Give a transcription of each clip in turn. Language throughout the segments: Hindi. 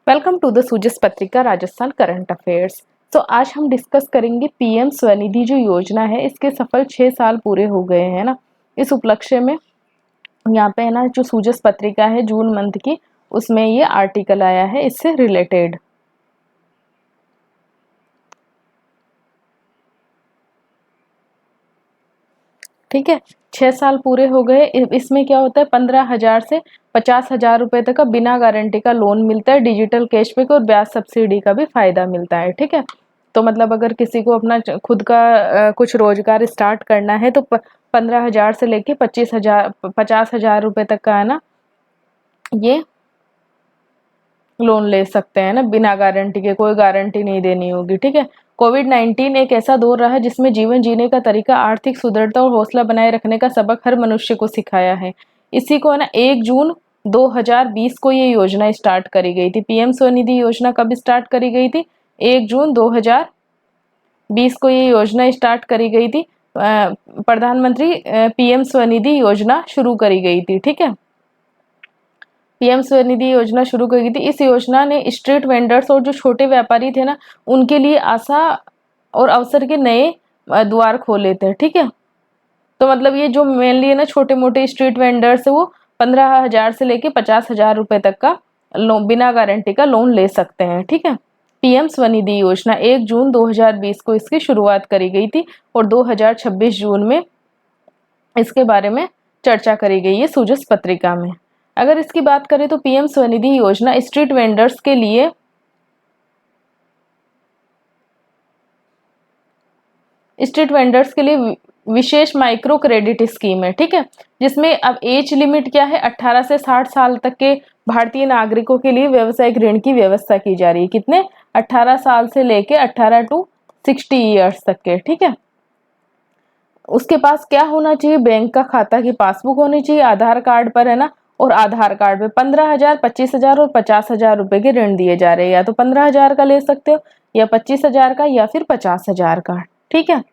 वेलकम टू द सूजस पत्रिका राजस्थान करंट अफेयर्स। तो आज हम डिस्कस करेंगे पीएम स्वनिधि जो योजना है, इसके सफल 6 साल पूरे हो गए हैं ना। इस उपलक्ष्य में यहाँ पे है ना, जो सूजस पत्रिका है जून मंथ की, उसमें ये आर्टिकल आया है इससे रिलेटेड। ठीक है, 6 साल पूरे हो गए। इसमें क्या होता है, 15,000 से 50,000 रुपए तक का बिना गारंटी का लोन मिलता है, डिजिटल कैशबैक और ब्याज सब्सिडी का भी फायदा मिलता है। ठीक है, तो मतलब अगर किसी को अपना खुद का कुछ रोजगार स्टार्ट करना है तो 15,000 से लेके 50,000 रुपए तक का है ना, ये लोन ले सकते हैं ना, बिना गारंटी के, कोई गारंटी नहीं देनी होगी। ठीक है, कोविड-19 एक ऐसा दौर रहा जिसमें जीवन जीने का तरीका, आर्थिक सुदृढ़ता और हौसला बनाए रखने का सबक हर मनुष्य को सिखाया है। इसी को है ना 1 जून 2020 को ये योजना स्टार्ट करी गई थी। पीएम स्वनिधि योजना कब स्टार्ट करी गई थी? 1 जून 2020 को ये योजना स्टार्ट करी गई थी। प्रधानमंत्री पीएम स्वनिधि योजना शुरू करी गई थी। ठीक है, पीएम स्वनिधि योजना शुरू की गई थी। इस योजना ने स्ट्रीट वेंडर्स और जो छोटे व्यापारी थे ना, उनके लिए आशा और अवसर के नए द्वार खोले थे। ठीक है, तो मतलब ये जो मेनली है ना छोटे मोटे स्ट्रीट वेंडर्स है, वो 15,000 से लेके 50,000 रुपए तक का लोन, बिना गारंटी का लोन ले सकते हैं। ठीक है, पीएम स्वनिधि योजना 1 जून 2020 को इसकी शुरुआत करी गई थी और 2026 जून में इसके बारे में चर्चा करी गई है सूजस पत्रिका में। अगर इसकी बात करें तो पीएम स्वनिधि योजना स्ट्रीट वेंडर्स के लिए विशेष माइक्रो क्रेडिट स्कीम है। ठीक है, जिसमें अब एज लिमिट क्या है, 18 से 60 साल तक के भारतीय नागरिकों के लिए व्यावसायिक ऋण की व्यवस्था की जा रही है। कितने? 18 साल से लेके 18 टू 60 ईयर्स तक के। ठीक है, उसके पास क्या होना चाहिए? बैंक का खाता की पासबुक होनी चाहिए, आधार कार्ड पर है ना, और आधार कार्ड पे 15,000, 25,000 और 50,000 रुपए के ऋण दिए जा रहे हैं। या तो 15,000 का ले सकते हो, या 25,000 का, या फिर 50,000 का। ठीक है,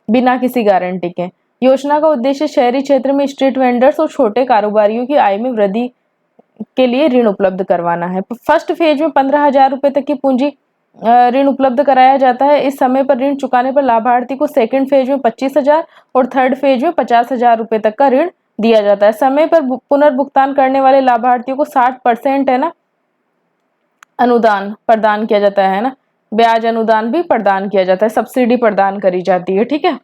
बिना किसी गारंटी के। योजना का उद्देश्य शहरी क्षेत्र में स्ट्रीट वेंडर्स और छोटे कारोबारियों की आय में वृद्धि के लिए ऋण उपलब्ध करवाना है। फर्स्ट फेज में 15,000 रुपए तक की पूंजी ऋण उपलब्ध कराया जाता है। इस समय पर ऋण चुकाने पर लाभार्थी को सेकंड फेज में 25,000 और थर्ड फेज में 50,000 रुपए तक का ऋण दिया जाता है। समय पर पुनर्भुगतान करने वाले लाभार्थियों को 60% है ना अनुदान प्रदान किया जाता है ना, ब्याज अनुदान भी प्रदान किया जाता है, सब्सिडी प्रदान करी जाती है। ठीक है,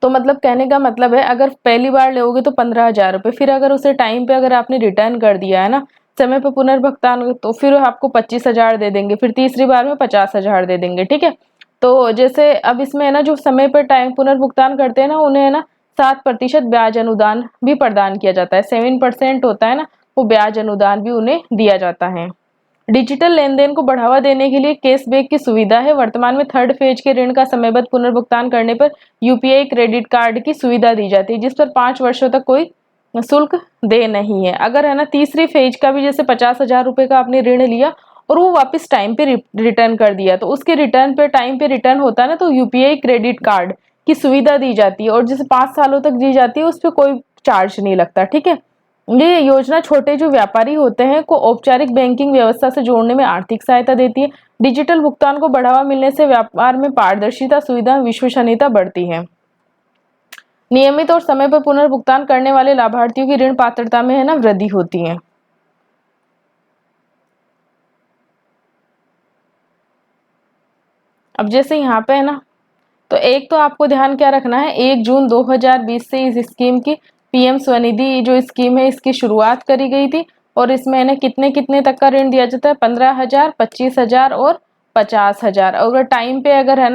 तो मतलब कहने का मतलब है, अगर पहली बार लोगे तो 15,000 रुपये, फिर अगर उसे टाइम पे अगर आपने रिटर्न कर दिया है ना, समय पे पुनर्भुगतान, तो फिर आपको 25,000 दे देंगे, फिर तीसरी बार में 50,000 दे देंगे। ठीक है, तो जैसे अब इसमें है ना, जो समय पर टाइम पुनर्भुगतान करते हैं ना, उन्हें है ना 7% ब्याज अनुदान भी प्रदान किया जाता है। 7% होता है ना, वो ब्याज अनुदान भी उन्हें दिया जाता है। डिजिटल लेन देन को बढ़ावा देने के लिए कैशबैक की सुविधा है। वर्तमान में थर्ड फेज के ऋण का समयबद्ध पुनर्भुगतान करने पर यूपीआई क्रेडिट कार्ड की सुविधा दी जाती है, जिस पर 5 वर्षों तक कोई शुल्क दे नहीं है। अगर है ना तीसरी फेज का भी, जैसे 50,000 रुपए का आपने ऋण लिया और वो वापस टाइम पे रिटर्न कर दिया, तो उसके रिटर्न पे टाइम पे रिटर्न होता है ना, तो यूपीआई क्रेडिट कार्ड की सुविधा दी जाती है, और जैसे 5 सालों तक दी जाती है, उस पर कोई चार्ज नहीं लगता। ठीक है, ये योजना छोटे जो व्यापारी होते हैं को औपचारिक बैंकिंग व्यवस्था से जोड़ने में आर्थिक सहायता देती है। डिजिटल भुगतान को बढ़ावा मिलने से व्यापार में पारदर्शिता, सुविधा, विश्वसनीयता बढ़ती है। नियमित और समय पर पुनर्भुगतान करने वाले लाभार्थियों की ऋण पात्रता में है ना वृद्धि होती है। अब जैसे यहाँ पे है ना, तो एक तो आपको ध्यान क्या रखना है, 1 जून 2020 से इस स्कीम की, पीएम स्वनिधि जो स्कीम है, इसकी शुरुआत करी गई थी। और इसमें है ना कितने कितने तक का ऋण दिया जाता है? 15,000, 25,000 और 50,000। अगर टाइम पे अगर है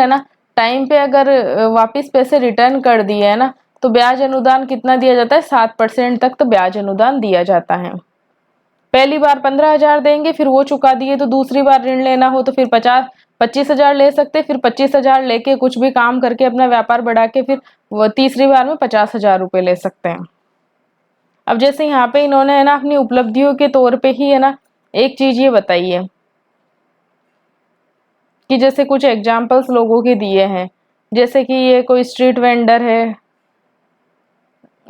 ना टाइम पे अगर वापस पैसे रिटर्न कर दिए है ना, तो ब्याज अनुदान कितना दिया जाता है? 7% तक तो ब्याज अनुदान दिया जाता है। पहली बार 15,000 देंगे, फिर वो चुका दिए तो दूसरी बार ऋण लेना हो तो फिर 25,000 ले सकते, फिर 25,000 लेके कुछ भी काम करके अपना व्यापार बढ़ा के फिर वो तीसरी बार में 50,000 रुपये ले सकते हैं। अब जैसे यहाँ पे इन्होंने है ना अपनी उपलब्धियों के तौर पे ही है ना एक चीज ये बताई है कि जैसे कुछ एग्जाम्पल्स लोगों के दिए हैं, जैसे कि ये कोई स्ट्रीट वेंडर है,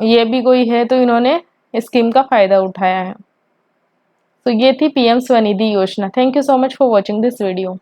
ये भी कोई है, तो इन्होंने स्कीम का फायदा उठाया है। तो ये थी पीएम स्वनिधि योजना। Thank you so much for watching this video.